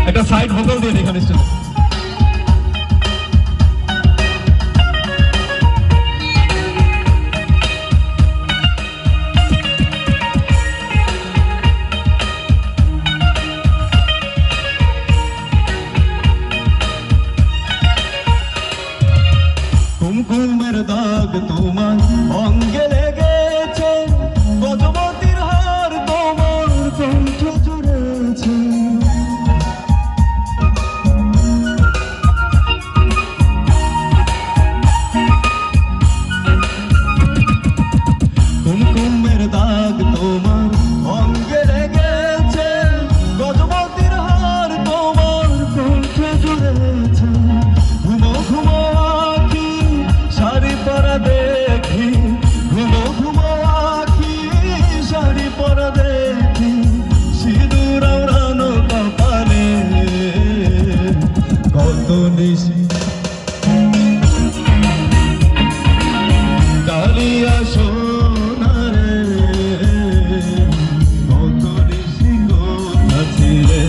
একটা side vocal দিয়ে এখানে স্টেজে। কুমকুমের দাগ তোমার অঙ্গে লেগেছে, গজবতীর হার তোমার কণ্ঠ জুড়েছে। কুমকুমের দাগ তোমার অঙ্গে লেগেছে, গজবতীর হার তোমার কণ্ঠ জুড়েছে। ঘুমো ঘুমো আঁখি শাড়ি পরা দেখি, ঘুমো ঘুমো আঁখি শাড়ি পরা দেখি, সিঁদুর আওড়ানো কপালে কত নিশি ডালিয়া সোনারে, কত নিশি কোথা ছিলে।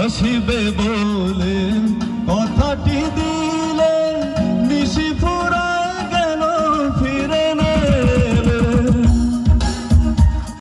আসিবে বলে